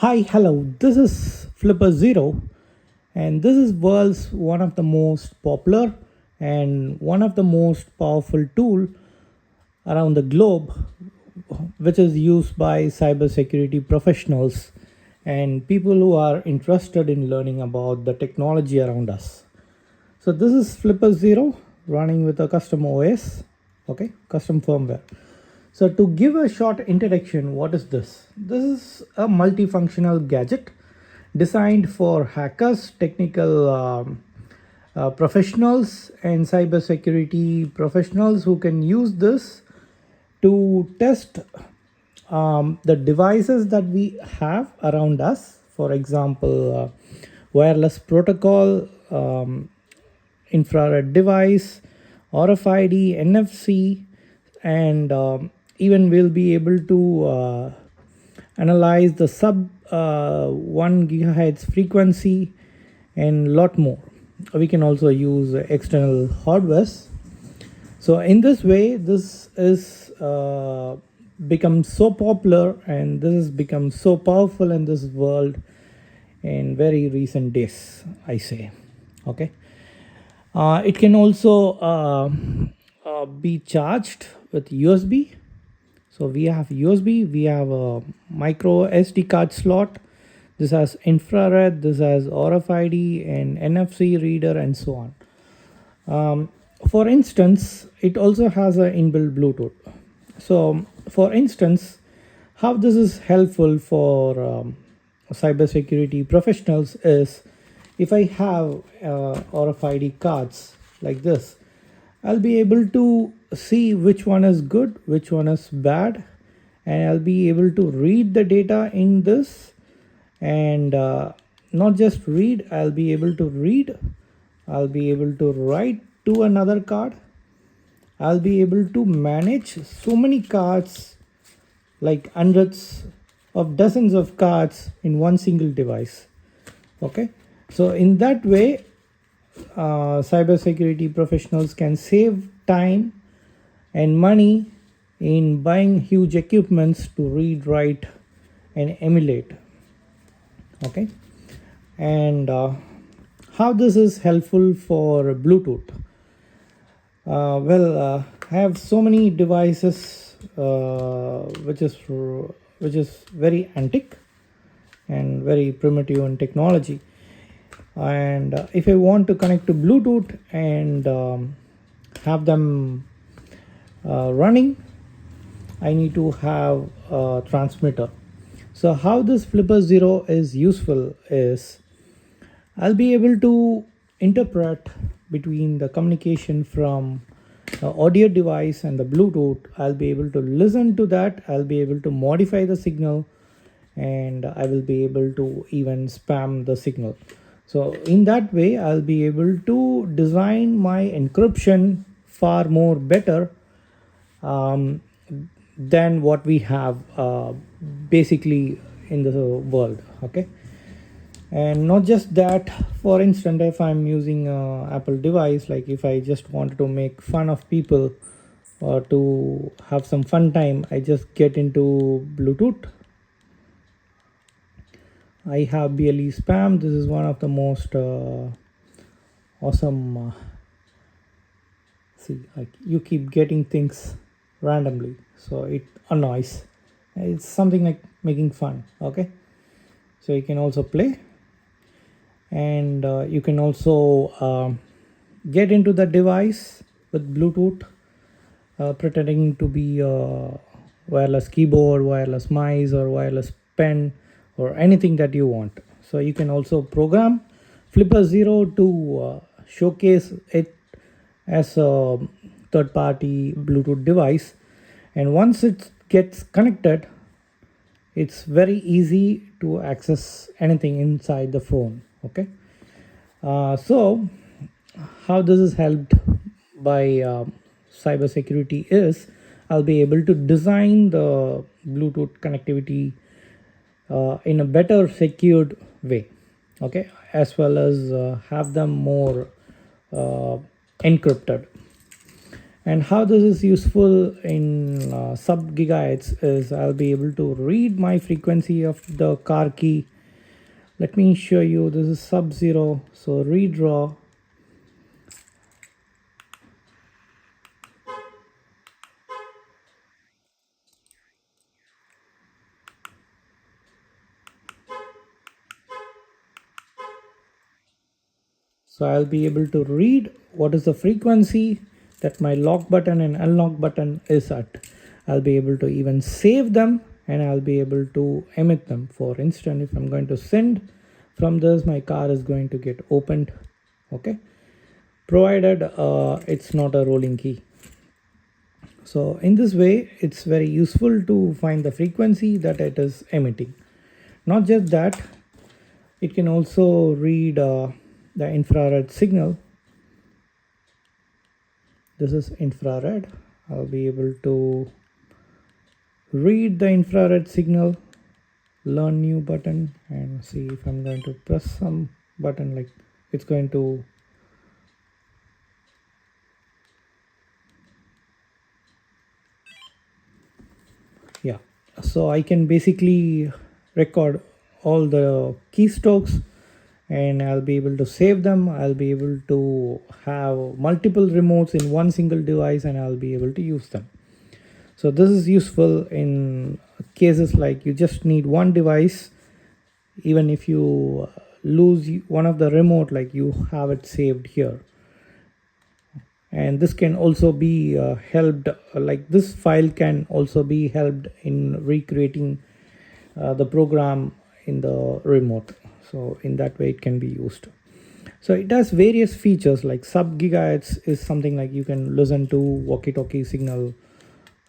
Hi, hello. This is Flipper Zero, and this is world's one of the most popular and one of the most powerful tool around the globe, which is used by cybersecurity professionals and people who are interested in learning about the technology around us. So this is Flipper Zero running with a custom OS, okay, custom firmware. So to give a short introduction, what is this? This is a multifunctional gadget designed for hackers, technical professionals, and cybersecurity professionals who can use this to test the devices that we have around us. For example, wireless protocol, infrared device, RFID, NFC, and even we'll be able to analyze the sub 1 gigahertz frequency and lot more. We can also use external hardwares. So in this way, this is become so popular and this has become so powerful in this world in very recent days, I say. Okay. It can also be charged with USB. So we have USB, we have a micro SD card slot. This has infrared, this has RFID and NFC reader and so on. For instance, it also has an inbuilt Bluetooth. So for instance, how this is helpful for cybersecurity professionals is if I have RFID cards like this, I'll be able to see which one is good, which one is bad, and I'll be able to read the data in this and not just read, I'll be able to read, I'll be able to write to another card, I'll be able to manage so many cards, like hundreds of dozens of cards in one single device. Okay, so in that way, cybersecurity professionals can save time and money in buying huge equipments to read, write, and emulate. Okay, and how this is helpful for Bluetooth? I have so many devices which is very antique and very primitive in technology. And if I want to connect to Bluetooth and have them running, I need to have a transmitter. So how this Flipper Zero is useful is I'll be able to interpret between the communication from the audio device and the Bluetooth. I'll be able to listen to that, I'll be able to modify the signal, and I will be able to even spam the signal. So in that way, I'll be able to design my encryption far more better than what we have basically in the world. Okay, and not just that. For instance, if I'm using a Apple device, like if I just wanted to make fun of people or to have some fun time, I just get into Bluetooth. I have BLE spam. This is one of the most awesome. See, like you keep getting things randomly, so it annoys. It's something like making fun. Okay, so you can also play, and you can also get into the device with Bluetooth, pretending to be a wireless keyboard, wireless mice, or wireless pen, or anything that you want. So you can also program Flipper Zero to showcase it as a third party Bluetooth device, and once it gets connected, it's very easy to access anything inside the phone. Okay, so how this is helped by cybersecurity is I'll be able to design the Bluetooth connectivity in a better secured way. Okay, as well as have them more encrypted. And how this is useful in sub gigahertz is I'll be able to read my frequency of the car key. Let me show you. This is sub 0, so read raw. So I'll be able to read what is the frequency that my lock button and unlock button is at. I'll be able to even save them, and I'll be able to emit them. For instance, if I'm going to send from this, my car is going to get opened, okay, provided it's not a rolling key. So in this way, it's very useful to find the frequency that it is emitting. Not just that, it can also read the infrared signal. This is infrared. I'll be able to read the infrared signal, learn new button, and see if I'm going to press some button, like it's going to yeah. So I can basically record all the keystrokes, and I'll be able to save them. I'll be able to have multiple remotes in one single device, and I'll be able to use them. So this is useful in cases like you just need one device. Even if you lose one of the remote, like you have it saved here. And this can also be helped, like this file can also be helped in recreating the program in the remote. So in that way it can be used. So it has various features, like sub gigahertz is something like you can listen to walkie-talkie signal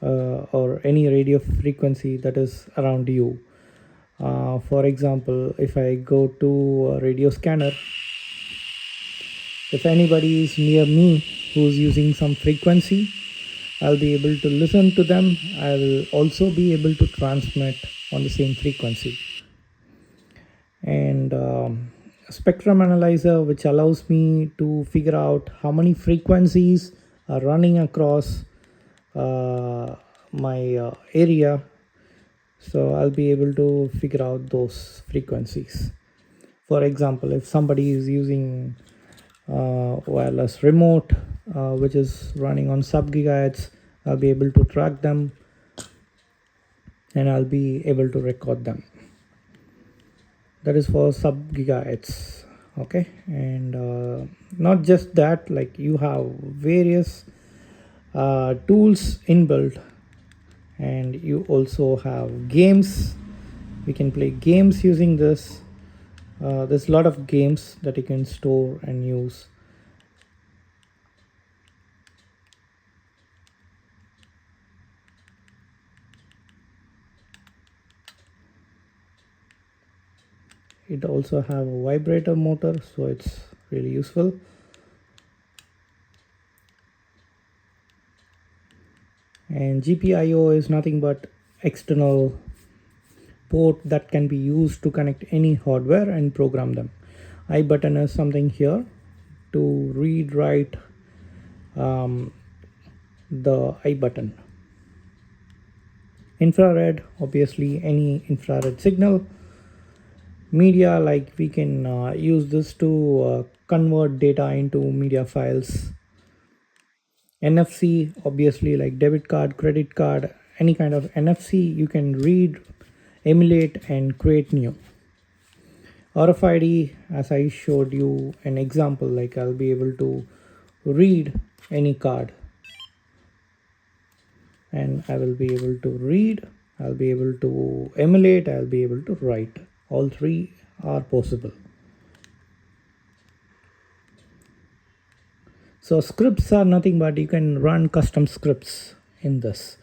or any radio frequency that is around you. For example, if I go to a radio scanner, if anybody is near me who's using some frequency, I'll be able to listen to them. I will also be able to transmit on the same frequency. And spectrum analyzer, which allows me to figure out how many frequencies are running across my area. So I'll be able to figure out those frequencies. For example, if somebody is using wireless remote which is running on sub gigahertz, I'll be able to track them, and I'll be able to record them. That is for sub gigahertz. Okay, and not just that, like you have various tools inbuilt, and you also have games. We can play games using this. There's a lot of games that you can store and use. It also have a vibrator motor, so it's really useful. And GPIO is nothing but external port that can be used to connect any hardware and program them. I button is something here to read write the I button. Infrared, obviously any infrared signal. Media, like we can use this to convert data into media files. NFC, obviously like debit card, credit card, any kind of NFC you can read, emulate, and create new. RFID, as I showed you an example, like I'll be able to read any card, and I will be able to read, I'll be able to emulate, I'll be able to write. All three are possible. So scripts are nothing but you can run custom scripts in this.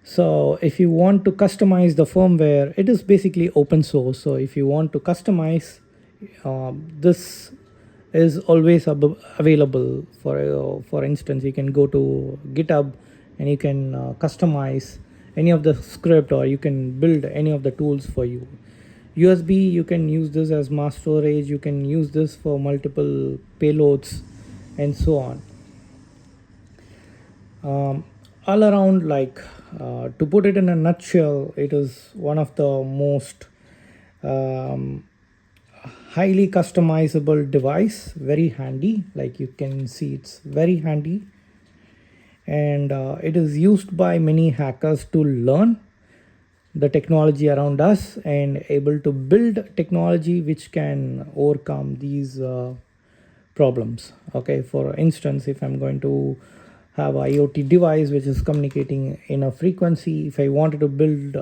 So if you want to customize the firmware, it is basically open source. So if you want to customize, this is always available. For instance, you can go to GitHub and you can customize any of the script, or you can build any of the tools for you. USB, you can use this as mass storage, you can use this for multiple payloads and so on. All around, like, to put it in a nutshell, it is one of the most um, highly customizable device, very handy. Like you can see, it's very handy, and it is used by many hackers to learn the technology around us and able to build technology which can overcome these problems. Okay, for instance, if I'm going to have IoT device which is communicating in a frequency, if I wanted to build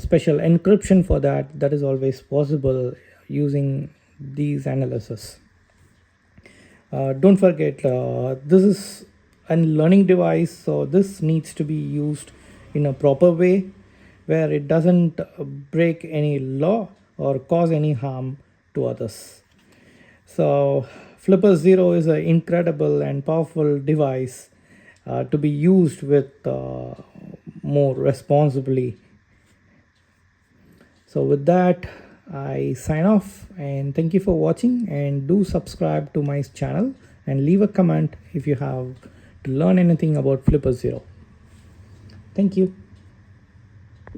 special encryption for that, that is always possible using these analysis. Don't forget, this is a learning device, so this needs to be used in a proper way where it doesn't break any law or cause any harm to others. So Flipper Zero is an incredible and powerful device to be used with more responsibly. So with that, I sign off and thank you for watching, and do subscribe to my channel and leave a comment if you have to learn anything about Flipper Zero. Thank you.